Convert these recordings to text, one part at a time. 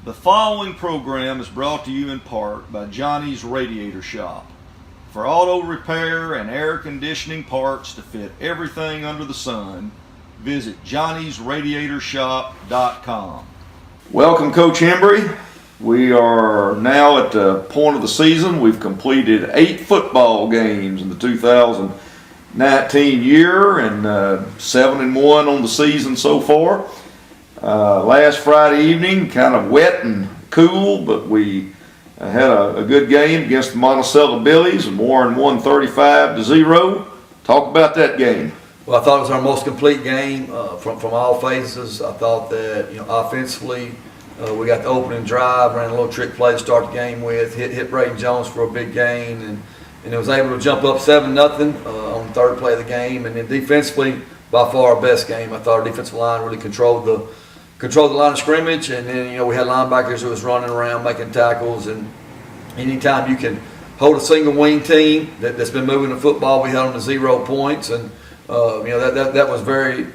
The following program is brought to you in part by Johnny's Radiator Shop. For auto repair and air conditioning parts to fit everything under the sun, visit johnnysradiatorshop.com. Welcome, Coach Hembree. We are now at the point of the season. We've completed 8 football games in the 2019 year and 7-1 on the season so far. Last Friday evening, kind of wet and cool, but we had a good game against the Monticello Billies and Warren won 35-0. Talk about that game. Well, I thought it was our most complete game from all phases. I thought that offensively, we got the opening drive, ran a little trick play to start the game with, hit Braden Jones for a big gain, and it was able to jump up 7-0 on the third play of the game. And then defensively, by far our best game. I thought our defensive line really controlled the line of scrimmage, and then we had linebackers who was running around making tackles. And anytime you can hold a single wing team that's been moving the football, we held them to 0 points, and that was very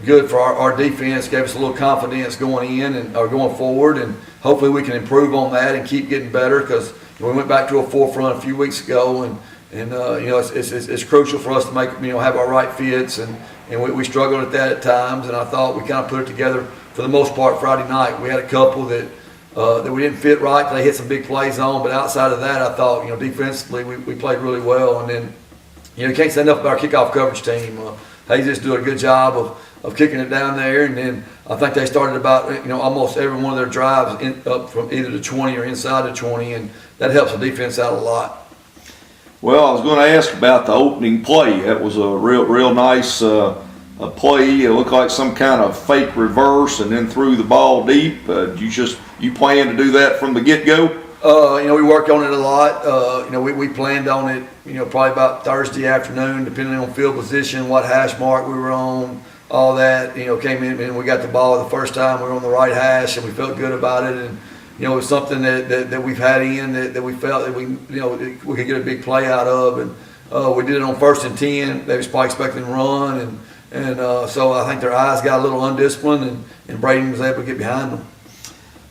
good for our defense. Gave us a little confidence going in and going forward, and hopefully we can improve on that and keep getting better, because we went back to a forefront a few weeks ago, and it's crucial for us to make have our right fits, and we struggled at that at times, and I thought we kind of put it together for the most part Friday night. We had a couple that we didn't fit right. They hit some big plays on, but outside of that, I thought defensively we played really well. And then you can't say enough about our kickoff coverage team. They just do a good job of kicking it down there, and then I think they started about almost every one of their drives up from either the 20 or inside the 20, and that helps the defense out a lot. Well, I was going to ask about the opening play. That was a real nice play. It looked like some kind of fake reverse and then threw the ball deep. You plan to do that from the get-go? We worked on it a lot. We planned on it, probably about Thursday afternoon, depending on field position, what hash mark we were on, all that. Came in and we got the ball the first time. We were on the right hash, and we felt good about it. And it was something that we've had in that we felt that we could get a big play out of, and we did it on 1st and 10. They was probably expecting to run, and so I think their eyes got a little undisciplined, and Braden was able to get behind them.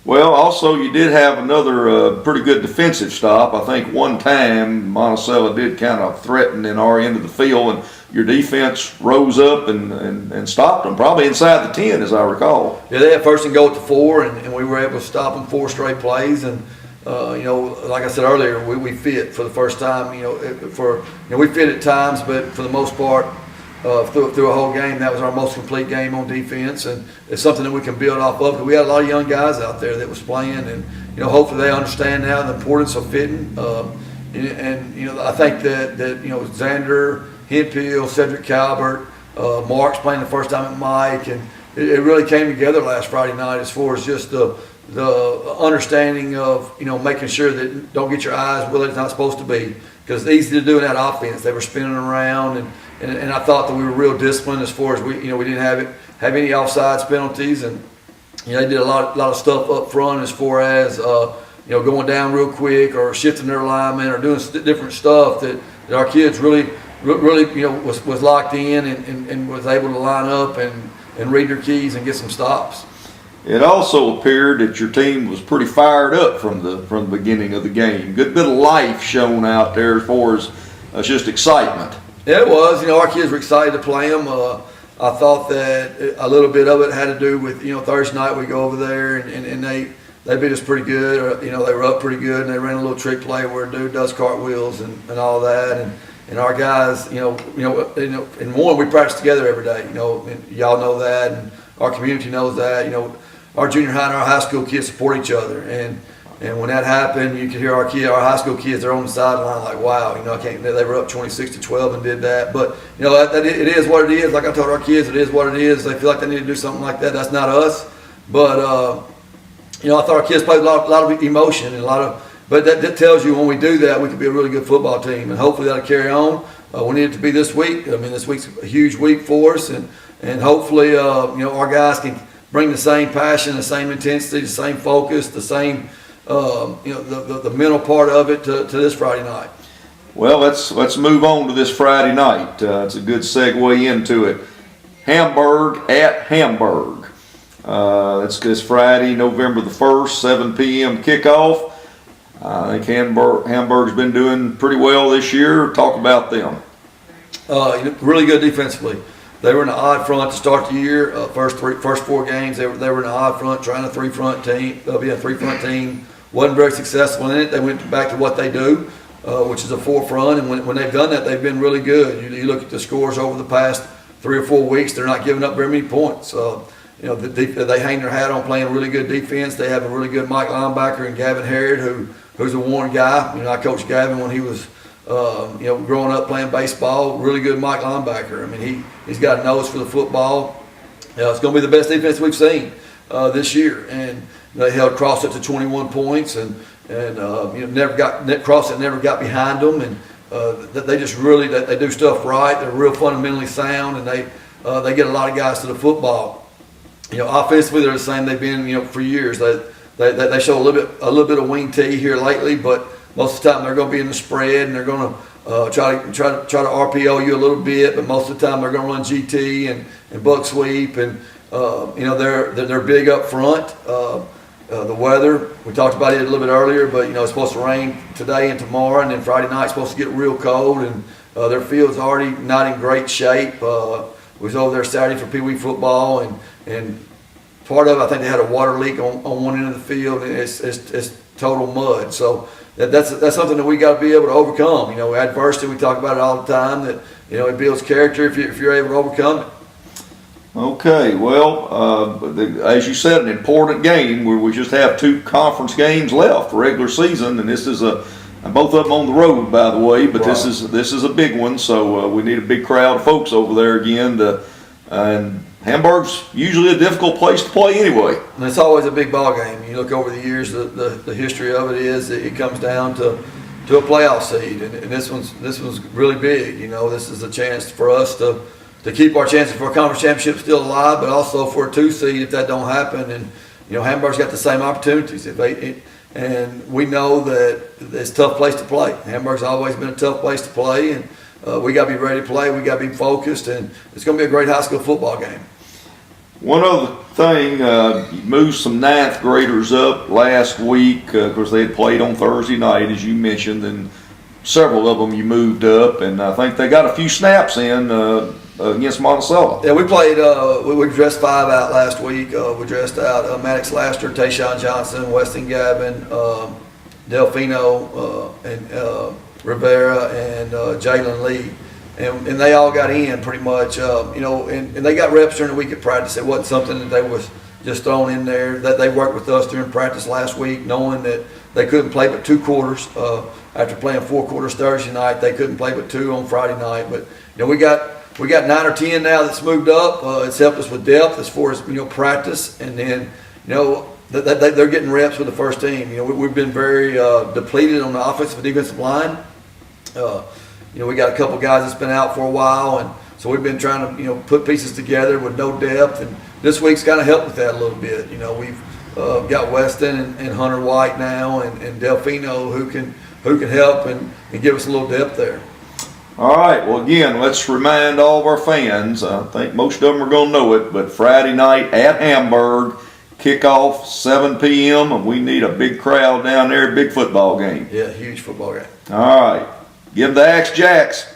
Well, also you did have another pretty good defensive stop. I think one time Monticello did kind of threaten in our end of the field, and your defense rose up and stopped them, probably inside the 10, as I recall. Yeah, they had 1st and goal at the 4, and we were able to stop them 4 straight plays. And like I said earlier, we fit for the first time. We fit at times, but for the most part, through a whole game, that was our most complete game on defense, and it's something that we can build off of. We had a lot of young guys out there that was playing, and hopefully they understand now the importance of fitting. I think that Xander, Hembree, Cedric Calvert, Mark's playing the first time at Mike, and it really came together last Friday night as far as just the understanding of making sure that don't get your eyes where it's not supposed to be, because it's easy to do in that offense. They were spinning around, and I thought that we were real disciplined as far as we didn't have any offsides penalties, and they did a lot of stuff up front as far as going down real quick or shifting their alignment or doing different stuff that our kids really was locked in and was able to line up and read their keys and get some stops. It also appeared that your team was pretty fired up from the beginning of the game. Good bit of life shown out there as far as just excitement. Yeah, it was. Our kids were excited to play them. I thought that a little bit of it had to do with Thursday night we go over there and they beat us pretty good. They were up pretty good, and they ran a little trick play where a dude does cartwheels and all that. And our guys, in one, we practice together every day. And y'all know that, and our community knows that. Our junior high and our high school kids support each other, and when that happened, you could hear our high school kids, they're on the sideline like, wow, they were up 26-12 and did that. But it is what it is. Like I told our kids, it is what it is. They feel like they need to do something like that. That's not us. But I thought our kids played a lot of emotion and but that tells you when we do that, we could be a really good football team, and hopefully that'll carry on. We need it to be this week. This week's a huge week for us, and hopefully our guys can bring the same passion, the same intensity, the same focus, the same the mental part of it to this Friday night. Well, let's move on to this Friday night. It's a good segue into it. Hamburg at Hamburg. It's this Friday, November the 1st, 7 p.m. kickoff. I think Hamburg's been doing pretty well this year. Talk about them. Really good defensively. They were in an odd front to start the year. First four games, they were in an odd front, trying a three-front team. They'll be a three-front team. Wasn't very successful in it. They went back to what they do, which is a four-front. And when they've done that, they've been really good. You look at the scores over the past 3 or 4 weeks, they're not giving up very many points. They hang their hat on playing really good defense. They have a really good Mike linebacker and Gavin Harrod, who's a Warren guy. I coached Gavin when he was growing up playing baseball. Really good Mike linebacker. I mean, he's got a nose for the football. It's going to be the best defense we've seen this year. And they held CrossFit to 21 points, and never got behind them. And they just really they do stuff right. They're real fundamentally sound, and they get a lot of guys to the football. Offensively they're the same they've been for years. They show a little bit of wing T here lately, but most of the time they're going to be in the spread, and they're going to try to RPO you a little bit, but most of the time they're going to run GT and buck sweep, and they're big up front. The weather, we talked about it a little bit earlier, but it's supposed to rain today and tomorrow, and then Friday night it's supposed to get real cold, and their field's already not in great shape. We was over there Saturday for Pee Wee football, and part of it, I think they had a water leak on one end of the field, and it's total mud. So that's something that we got to be able to overcome. Adversity, we talk about it all the time, that it builds character if you're able to overcome it. Okay, well, as you said, an important game where we just have 2 conference games left for regular season, and this is both of them on the road, by the way, but right. This is a big one, so we need a big crowd of folks over there again. And Hamburg's usually a difficult place to play anyway. And it's always a big ball game. You look over the years, the history of it is that it comes down to a playoff seed, and this one's really big. This is a chance for us to keep our chances for a conference championship still alive, but also for a 2 seed if that don't happen. And Hamburg's got the same opportunities. And we know that it's a tough place to play. Hamburg's always been a tough place to play, and we got to be ready to play. We got to be focused, and it's going to be a great high school football game. One other thing, you moved some 9th graders up last week. Of course, they had played on Thursday night, as you mentioned, and several of them you moved up, and I think they got a few snaps in against Monticello. Yeah, we played. We dressed 5 out last week. We dressed out Maddox Laster, Tayshawn Johnson, Weston Gavin, Delfino, and Rivera, and Jalen Lee, and they all got in pretty much. And they got reps during the week at practice. It wasn't something that they was just thrown in there. That they worked with us during practice last week, knowing that they couldn't play but 2 quarters. After playing 4 quarters Thursday night, they couldn't play but 2 on Friday night. But we got 9 or 10 now that's moved up. It's helped us with depth as far as practice, and then they're getting reps with the first team. We've been very depleted on the offensive and defensive line. We got a couple guys that's been out for a while, and so we've been trying to put pieces together with no depth. And this week's kind of helped with that a little bit. We've got Weston and Hunter White now, and Delfino who can help and give us a little depth there. All right, well, again, let's remind all of our fans, I think most of them are going to know it, but Friday night at Hamburg, kickoff 7 p.m., and we need a big crowd down there, big football game. Yeah, huge football game. All right, give the Axe Jacks.